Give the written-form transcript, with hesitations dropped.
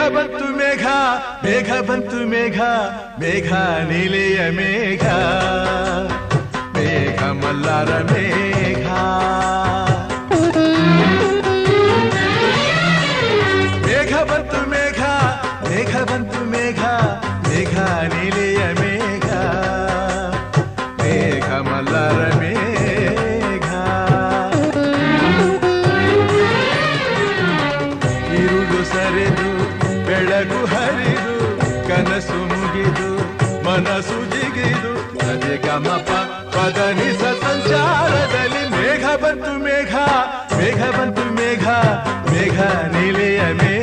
ಬಂತು ಮೇಘ ಮೇಘ ಬಂತು ಮೇಘ ಮೇಘ ನೀಲೆಯ ಮೇಘ ಮೇಘ ಮಲ್ಲಾರ ಮೇಘ ಮೇಘ ಬಂತು ಮೇಘ ಮೇಘ ಬಂತು ಮೇಘ ಮೇಘ ನೀಲೆಯ ಮೇಘ ಮೇಘ ಮಲ್ಲಾರ ಮೇಘ ಇರುಳು ಸರಿದು ಬೆಳಗು ಹರಿದು ಕನಸು ಮುಗಿದು ಮನಸ್ಸು ಜಿಗಿದು ಅದೇ ಗಮಪ ಪದನಿಸ ಸಂಚಾರದಲ್ಲಿ ಮೇಘ ಬಂತು ಮೇಘ ಮೇಘ ಬಂತು ಮೇಘ ಮೇಘ ನೀಲೆಯ ಮೇಘ